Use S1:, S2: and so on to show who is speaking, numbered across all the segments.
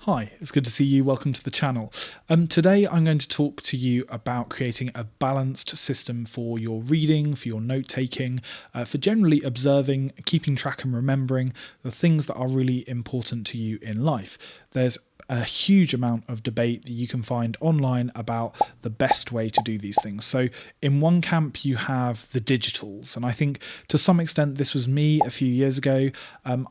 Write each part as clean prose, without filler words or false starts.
S1: Hi, it's good to see you. Welcome to the channel. Today I'm going to talk to you about creating a balanced system for your reading, for your note-taking, for generally observing, keeping track and remembering the things that are really important to you in life. There's a huge amount of debate that you can find online about the best way to do these things. So in one camp you have the digitals, and I think to some extent this was me a few years ago.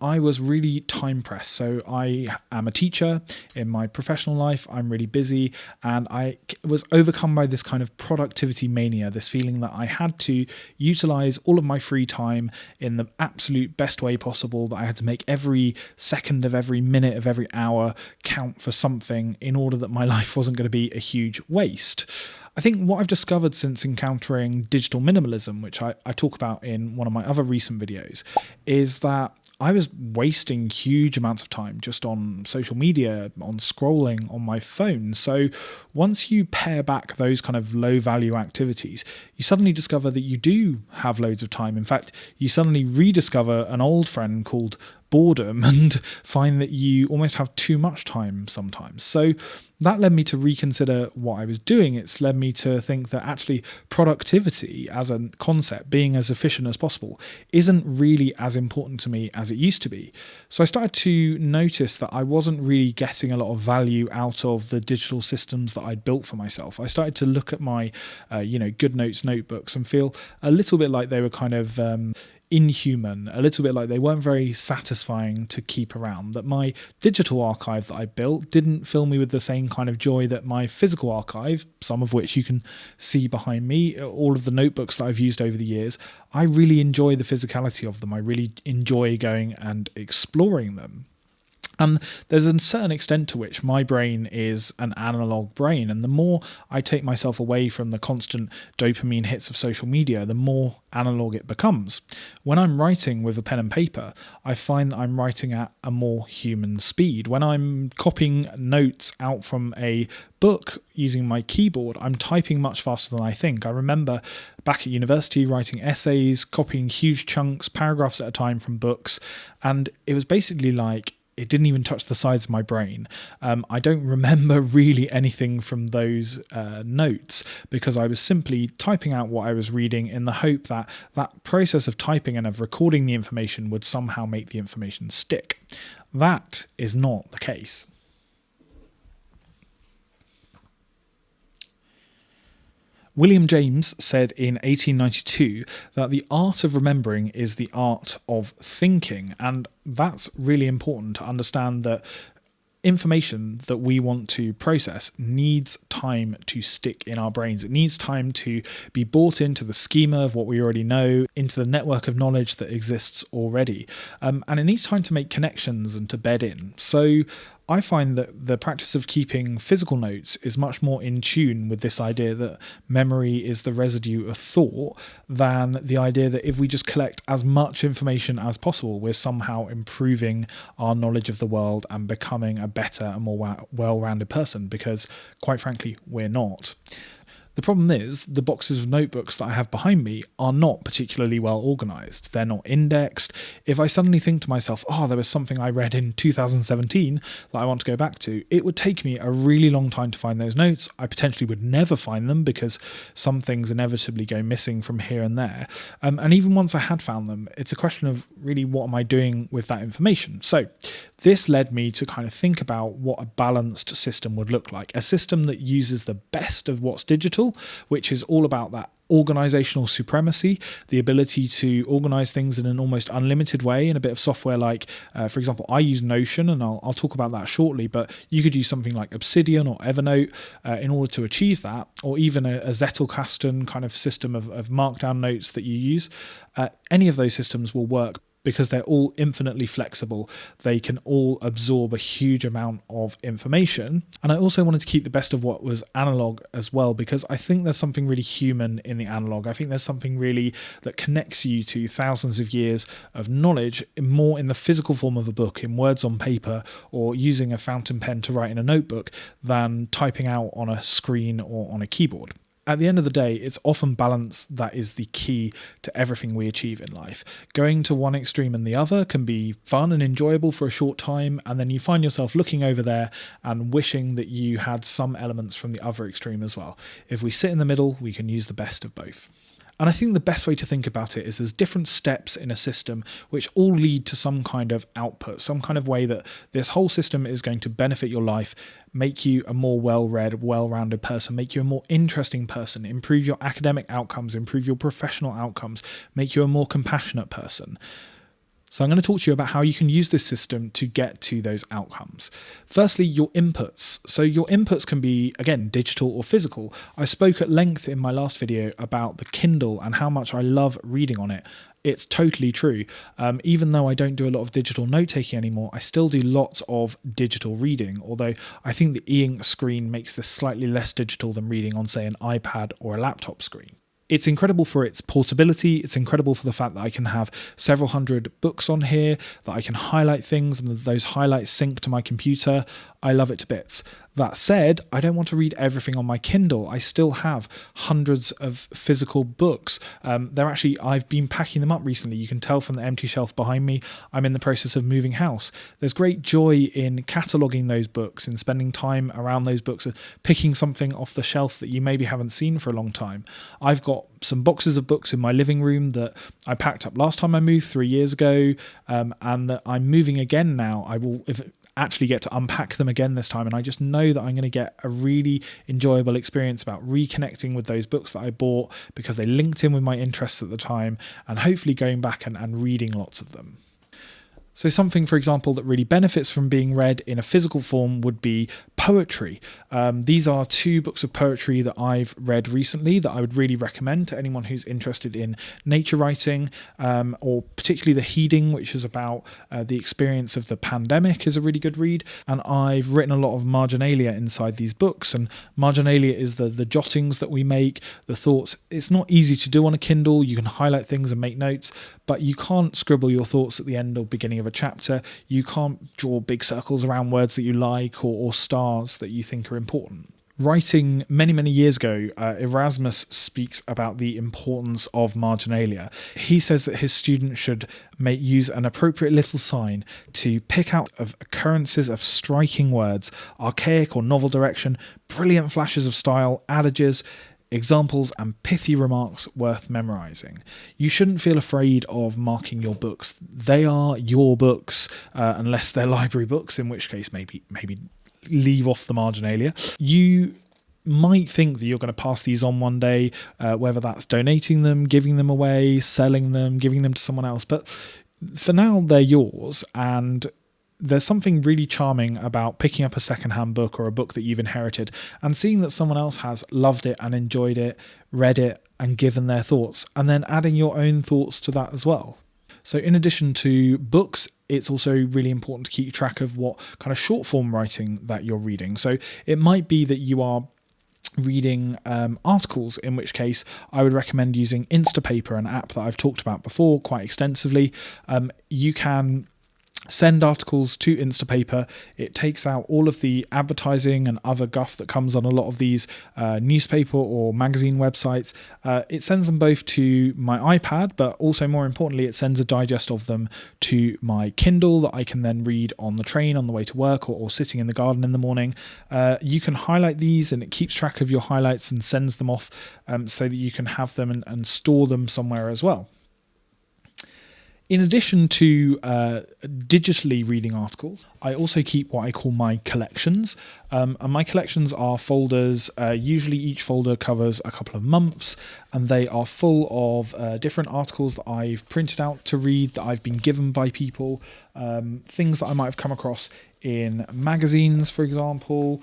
S1: I was really time pressed. So I am a teacher in my professional life. I'm really busy, and I was overcome by this kind of productivity mania, this feeling that I had to utilize all of my free time in the absolute best way possible, that I had to make every second of every minute of every hour count for something in order that my life wasn't going to be a huge waste. I think what I've discovered since encountering digital minimalism, which I talk about in one of my other recent videos, is that I was wasting huge amounts of time just on social media, on scrolling on my phone. So once you pare back those kind of low value activities, you suddenly discover that you do have loads of time. In fact, you suddenly rediscover an old friend called boredom and find that you almost have too much time sometimes. So that led me to reconsider what I was doing. It's led me to think that actually productivity as a concept, being as efficient as possible, isn't really as important to me as it used to be. So I started to notice that I wasn't really getting a lot of value out of the digital systems that I'd built for myself. I started to look at my GoodNotes notebooks and feel a little bit like they were kind of inhuman, a little bit like they weren't very satisfying to keep around, that my digital archive that I built didn't fill me with the same kind of joy that my physical archive, some of which you can see behind me, all of the notebooks that I've used over the years. I really enjoy the physicality of them. I really enjoy going and exploring them. And there's a certain extent to which my brain is an analog brain, and the more I take myself away from the constant dopamine hits of social media, the more analog it becomes. When I'm writing with a pen and paper, I find that I'm writing at a more human speed. When I'm copying notes out from a book using my keyboard, I'm typing much faster than I think. I remember back at university writing essays, copying huge chunks, paragraphs at a time from books, and it was basically like it didn't even touch the sides of my brain. I don't remember really anything from those notes because I was simply typing out what I was reading in the hope that that process of typing and of recording the information would somehow make the information stick. That is not the case. William James said in 1892 that the art of remembering is the art of thinking, and that's really important to understand that information that we want to process needs time to stick in our brains. It needs time to be brought into the schema of what we already know, into the network of knowledge that exists already, and it needs time to make connections and to bed in. So I find that the practice of keeping physical notes is much more in tune with this idea that memory is the residue of thought than the idea that if we just collect as much information as possible, we're somehow improving our knowledge of the world and becoming a better and more well-rounded person, because quite frankly, we're not. The problem is the boxes of notebooks that I have behind me are not particularly well organised. They're not indexed. If I suddenly think to myself, there was something I read in 2017 that I want to go back to, it would take me a really long time to find those notes. I potentially would never find them because some things inevitably go missing from here and there. And even once I had found them, it's a question of really what am I doing with that information? So this led me to kind of think about what a balanced system would look like. A system that uses the best of what's digital, which is all about that organizational supremacy, the ability to organize things in an almost unlimited way in a bit of software like, for example, I use Notion, and I'll talk about that shortly, but you could use something like Obsidian or Evernote in order to achieve that, or even a Zettelkasten kind of system of markdown notes that you use. Any of those systems will work because they're all infinitely flexible. They can all absorb a huge amount of information. And I also wanted to keep the best of what was analog as well, because I think there's something really human in the analog. I think there's something really that connects you to thousands of years of knowledge, more in the physical form of a book, in words on paper, or using a fountain pen to write in a notebook, than typing out on a screen or on a keyboard. at the end of the day, it's often balance that is the key to everything we achieve in life. Going to one extreme and the other can be fun and enjoyable for a short time, and then you find yourself looking over there and wishing that you had some elements from the other extreme as well. If we sit in the middle, we can use the best of both. And I think the best way to think about it is there's different steps in a system which all lead to some kind of output, some kind of way that this whole system is going to benefit your life, make you a more well-read, well-rounded person, make you a more interesting person, improve your academic outcomes, improve your professional outcomes, make you a more compassionate person. So I'm going to talk to you about how you can use this system to get to those outcomes. Firstly, your inputs. So your inputs can be, again, digital or physical. I spoke at length in my last video about the Kindle and how much I love reading on it. It's totally true. Even though I don't do a lot of digital note-taking anymore, I still do lots of digital reading, although I think the e-ink screen makes this slightly less digital than reading on, say, an iPad or a laptop screen. It's incredible for its portability. It's incredible for the fact that I can have several hundred books on here, that I can highlight things and those highlights sync to my computer. I love it to bits. That said, I don't want to read everything on my Kindle. I still have hundreds of physical books. I've been packing them up recently. You can tell from the empty shelf behind me, I'm in the process of moving house. There's great joy in cataloguing those books and spending time around those books and picking something off the shelf that you maybe haven't seen for a long time. I've got some boxes of books in my living room that I packed up last time I moved 3 years ago, and that I'm moving again now. I will actually get to unpack them again this time, and I just know that I'm going to get a really enjoyable experience about reconnecting with those books that I bought because they linked in with my interests at the time, and hopefully going back and reading lots of them. So something, for example, that really benefits from being read in a physical form would be poetry. These are 2 books of poetry that I've read recently that I would really recommend to anyone who's interested in nature writing, or particularly The Heeding, which is about the experience of the pandemic, is a really good read. And I've written a lot of Marginalia inside these books. And Marginalia is the jottings that we make, the thoughts. It's not easy to do on a Kindle. You can highlight things and make notes, but you can't scribble your thoughts at the end or beginning of a chapter. You can't draw big circles around words that you like or stars that you think are important. Writing many, many years ago, Erasmus speaks about the importance of marginalia. He says that his students should use an appropriate little sign to pick out of occurrences of striking words, archaic or novel direction, brilliant flashes of style, adages, examples and pithy remarks worth memorizing. You shouldn't feel afraid of marking your books. They are your books, unless they're library books, in which case maybe leave off the marginalia. You might think that you're going to pass these on one day, whether that's donating them, giving them away, selling them, giving them to someone else, but for now they're yours. And there's something really charming about picking up a secondhand book or a book that you've inherited and seeing that someone else has loved it and enjoyed it, read it and given their thoughts, and then adding your own thoughts to that as well. So in addition to books, it's also really important to keep track of what kind of short form writing that you're reading. So it might be that you are reading articles, in which case I would recommend using Instapaper, an app that I've talked about before quite extensively. You can send articles to Instapaper. It takes out all of the advertising and other guff that comes on a lot of these newspaper or magazine websites. It sends them both to my iPad, but also more importantly, it sends a digest of them to my Kindle that I can then read on the train on the way to work or sitting in the garden in the morning. You can highlight these and it keeps track of your highlights and sends them off so that you can have them and store them somewhere as well. In addition to digitally reading articles, I also keep what I call my collections. And my collections are folders. Usually each folder covers a couple of months, and they are full of different articles that I've printed out to read, that I've been given by people, things that I might have come across in magazines, for example,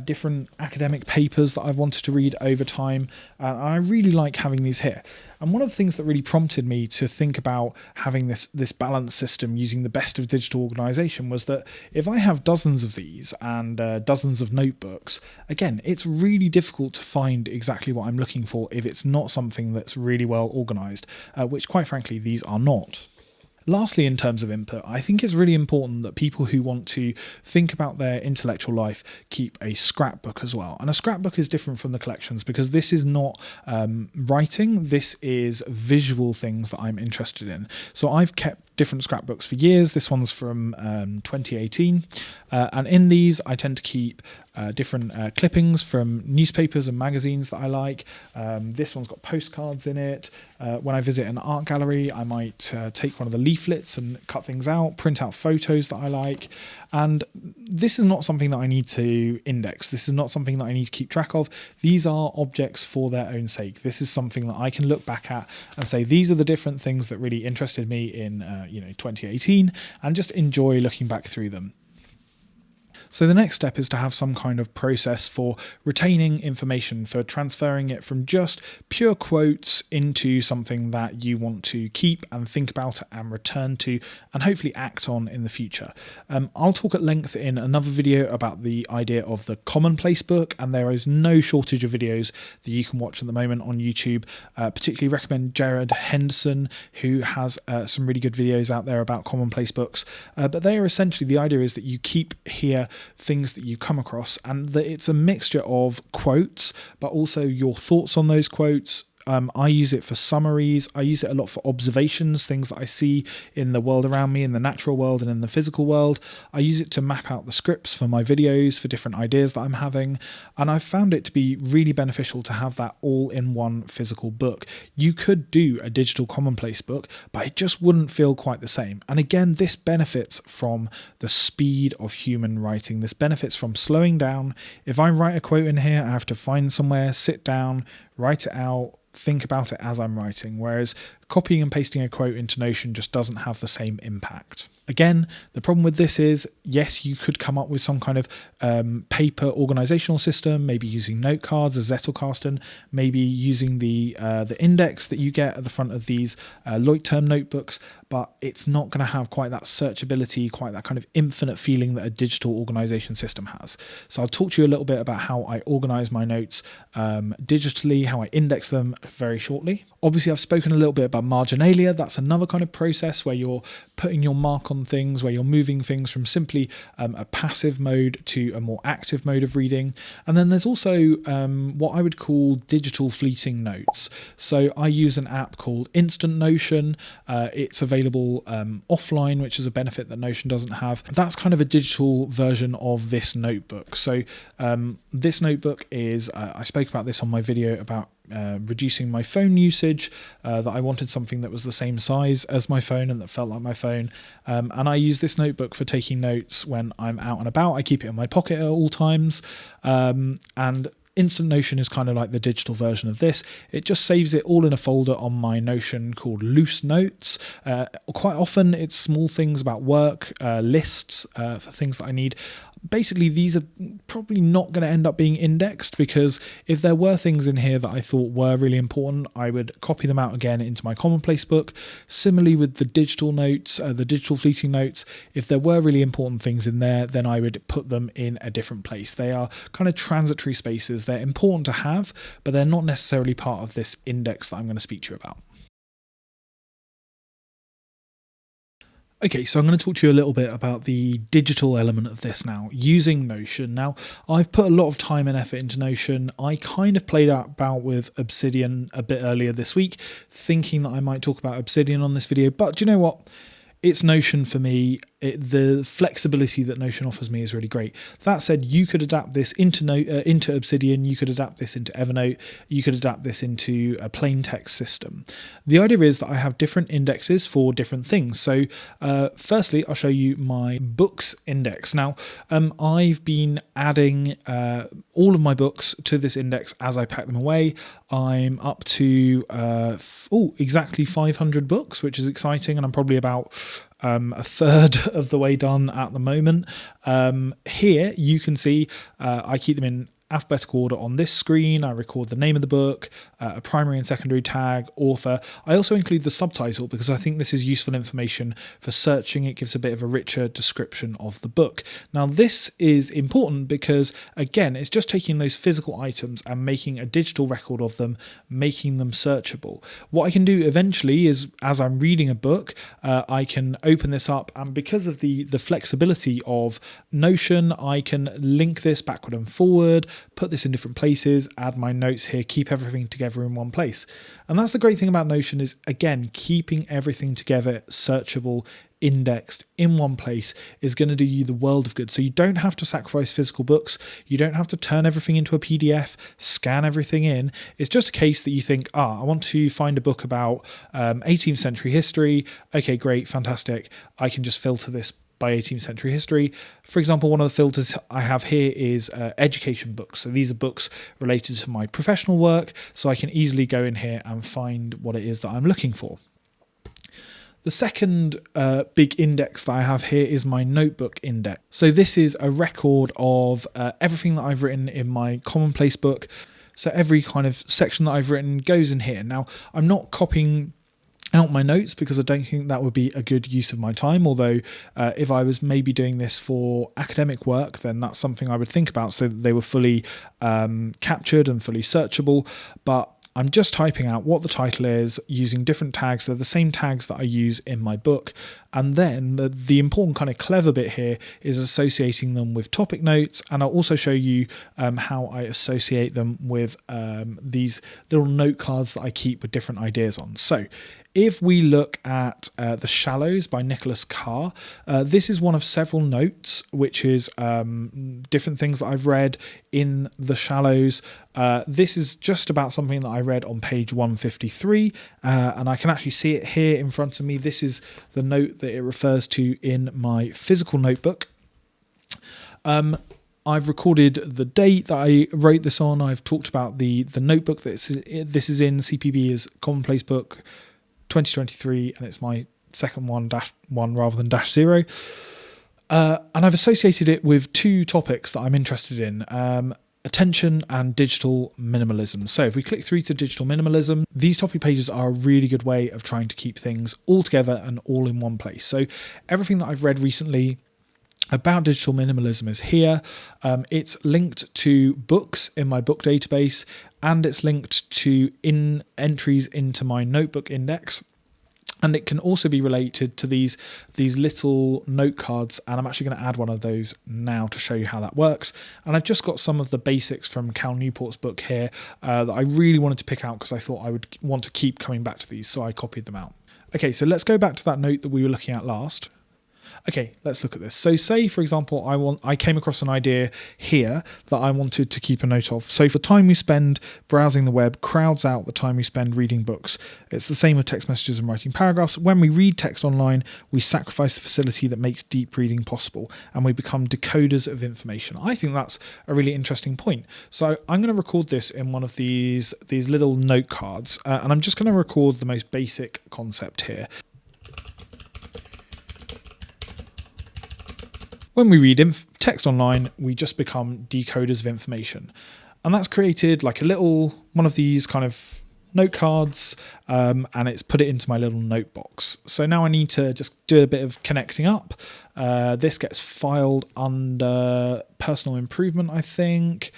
S1: different academic papers that I've wanted to read over time. I really like having these here. And one of the things that really prompted me to think about having this balance system using the best of digital organisation was that if I have dozens of these and dozens of notebooks, again, it's really difficult to find exactly what I'm looking for if it's not something that's really well organised, which quite frankly, these are not. Lastly, in terms of input, I think it's really important that people who want to think about their intellectual life keep a scrapbook as well. And a scrapbook is different from the collections because this is not writing, this is visual things that I'm interested in. So I've kept different scrapbooks for years. This one's from 2018. And in these, I tend to keep different clippings from newspapers and magazines that I like. This one's got postcards in it. When I visit an art gallery, I might take one of the leaflets and cut things out, print out photos that I like. And this is not something that I need to index. This is not something that I need to keep track of. These are objects for their own sake. This is something that I can look back at and say, these are the different things that really interested me in 2018, and just enjoy looking back through them. So the next step is to have some kind of process for retaining information, for transferring it from just pure quotes into something that you want to keep and think about and return to and hopefully act on in the future. I'll talk at length in another video about the idea of the Commonplace book, and there is no shortage of videos that you can watch at the moment on YouTube. Particularly recommend Jared Henderson, who has some really good videos out there about Commonplace books. But they are essentially, the idea is that you keep here things that you come across, and that it's a mixture of quotes but also your thoughts on those quotes. I use it for summaries. I use it a lot for observations, things that I see in the world around me, in the natural world and in the physical world. I use it to map out the scripts for my videos, for different ideas that I'm having. And I've found it to be really beneficial to have that all in one physical book. You could do a digital Commonplace book, but it just wouldn't feel quite the same. And again, this benefits from the speed of human writing. This benefits from slowing down. If I write a quote in here, I have to find somewhere, sit down, write it out, think about it as I'm writing, whereas copying and pasting a quote into Notion just doesn't have the same impact. Again, the problem with this is, yes, you could come up with some kind of paper organizational system, maybe using note cards as Zettelkasten, maybe using the index that you get at the front of these Leuchtturm notebooks, but it's not going to have quite that searchability, quite that kind of infinite feeling that a digital organization system has. So I'll talk to you a little bit about how I organize my notes digitally, how I index them very shortly. Obviously, I've spoken a little bit about Marginalia. That's another kind of process where you're putting your mark on things, where you're moving things from simply a passive mode to a more active mode of reading. And then there's also what I would call digital fleeting notes. So I use an app called Instant Notion. It's available offline, which is a benefit that Notion doesn't have. That's kind of a digital version of this notebook. So this notebook is, I spoke about this on my video about reducing my phone usage, that I wanted something that was the same size as my phone and that felt like my phone. And I use this notebook for taking notes when I'm out and about. I keep it in my pocket at all times. And Instant Notion is kind of like the digital version of this. It just saves it all in a folder on my Notion called Loose Notes. Quite often it's small things about work, lists for things that I need. Basically, these are probably not going to end up being indexed, because if there were things in here that I thought were really important, I would copy them out again into my Commonplace book. Similarly with the digital notes, the digital fleeting notes, if there were really important things in there, then I would put them in a different place. They are kind of transitory spaces. They're important to have, but they're not necessarily part of this index that I'm going to speak to you about. Okay, so I'm going to talk to you a little bit about the digital element of this now, using Notion. Now, I've put a lot of time and effort into Notion. I kind of played about with Obsidian a bit earlier this week, thinking that I might talk about Obsidian on this video, but do you know what? It's Notion for me. The flexibility that Notion offers me is really great. That said, you could adapt this into Obsidian, you could adapt this into Evernote, you could adapt this into a plain text system. The idea is that I have different indexes for different things. So firstly, I'll show you my books index. Now, I've been adding all of my books to this index as I pack them away. I'm up to exactly 500 books, which is exciting, and I'm probably about a third of the way done at the moment. Here you can see I keep them in alphabetical order on this screen. I record the name of the book, a primary and secondary tag, author. I also include the subtitle because I think this is useful information for searching. It gives a bit of a richer description of the book. Now, this is important because, again, it's just taking those physical items and making a digital record of them, making them searchable. What I can do eventually is, as I'm reading a book, I can open this up, and because of the flexibility of Notion, I can link this backward and forward, put this in different places, add my notes here, keep everything together in one place. And that's the great thing about Notion is, again, keeping everything together, searchable, indexed in one place is going to do you the world of good. So you don't have to sacrifice physical books. You don't have to turn everything into a PDF, scan everything in. It's just a case that you think, I want to find a book about 18th century history. Okay, great, fantastic. I can just filter this by 18th century history. For example, one of the filters I have here is education books. So these are books related to my professional work. So I can easily go in here and find what it is that I'm looking for. The second big index that I have here is my notebook index. So this is a record of everything that I've written in my Commonplace book. So every kind of section that I've written goes in here. Now, I'm not copying out my notes because I don't think that would be a good use of my time. Although if I was maybe doing this for academic work, then that's something I would think about so that they were fully captured and fully searchable. But I'm just typing out what the title is using different tags. They're the same tags that I use in my book. And then the important kind of clever bit here is associating them with topic notes. And I'll also show you how I associate them with these little note cards that I keep with different ideas on. So if we look at The Shallows by Nicholas Carr, this is one of several notes, which is different things that I've read in The Shallows. This is just about something that I read on page 153, and I can actually see it here in front of me. This is the note that it refers to in my physical notebook. I've recorded the date that I wrote this on. I've talked about the notebook that this is in. CPB is Commonplace Book 2023, and it's my second one, -1 rather than -0. And I've associated it with two topics that I'm interested in, attention and digital minimalism. So if we click through to digital minimalism, these topic pages are a really good way of trying to keep things all together and all in one place. So everything that I've read recently about digital minimalism is here. It's linked to books in my book database, and it's linked to entries into my notebook index. And it can also be related to these little note cards, and I'm actually going to add one of those now to show you how that works. And I've just got some of the basics from Cal Newport's book here that I really wanted to pick out because I thought I would want to keep coming back to these, so I copied them out. Okay, so let's go back to that note that we were looking at last. Okay, let's look at this. So say, for example, I came across an idea here that I wanted to keep a note of. So for the time we spend browsing the web crowds out the time we spend reading books. It's the same with text messages and writing paragraphs. When we read text online, we sacrifice the facility that makes deep reading possible, and we become decoders of information. I think that's a really interesting point. So I'm going to record this in one of these little note cards, and I'm just going to record the most basic concept here. When we read text online, we just become decoders of information. And that's created like a little one of these kind of note cards, and it's put it into my little note box. So now I need to just do a bit of connecting up. This gets filed under personal improvement, I think.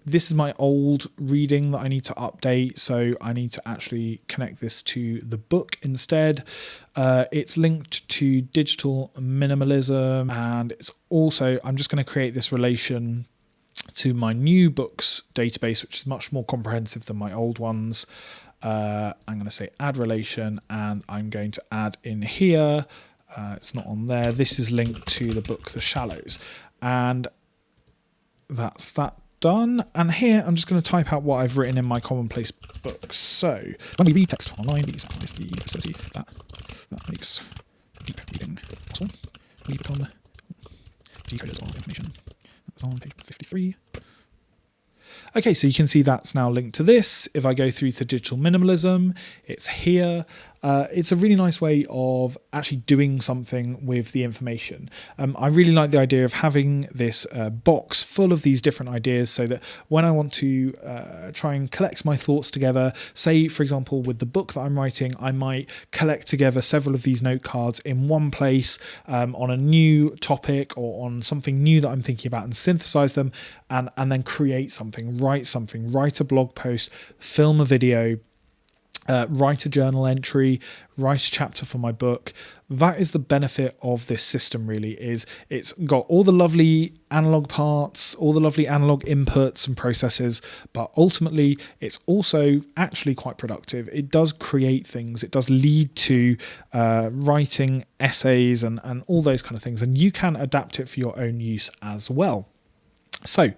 S1: This is my old reading that I need to update, so I need to actually connect this to the book instead. It's linked to digital minimalism, and it's also, I'm just going to create this relation to my new books database, which is much more comprehensive than my old ones. I'm going to say add relation, and I'm going to add in here, it's not on there, this is linked to the book The Shallows, and that's that done. And here I'm just going to type out what I've written in my Commonplace book. So when we read text online, we sacrifice the facility that makes deep reading possible. We become decoders of information. That's on page 53. Okay, so you can see that's now linked to this. If I go through to digital minimalism, it's here. it's a really nice way of actually doing something with the information. I really like the idea of having this box full of these different ideas, so that when I want to try and collect my thoughts together, say for example with the book that I'm writing, I might collect together several of these note cards in one place on a new topic or on something new that I'm thinking about, and synthesize them and then create something, write a blog post, film a video, write a journal entry, write a chapter for my book. That is the benefit of this system, really, is it's got all the lovely analog parts, all the lovely analog inputs and processes, but ultimately it's also actually quite productive. It does create things. It does lead to writing essays and all those kind of things, and you can adapt it for your own use as well. So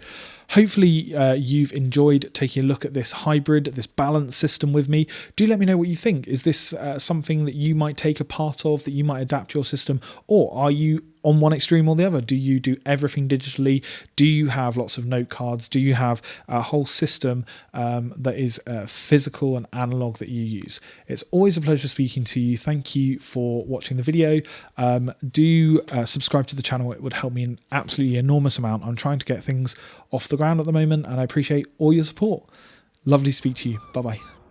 S1: hopefully you've enjoyed taking a look at this hybrid, this balanced system with me. Do let me know what you think. Is this something that you might take a part of, that you might adapt your system, or are you on one extreme or the other? Do you do everything digitally? Do you have lots of note cards? Do you have a whole system that is physical and analog that you use? It's always a pleasure speaking to you. Thank you for watching the video. Do subscribe to the channel. It would help me an absolutely enormous amount. I'm trying to get things off the ground at the moment, and I appreciate all your support. Lovely to speak to you. Bye-bye.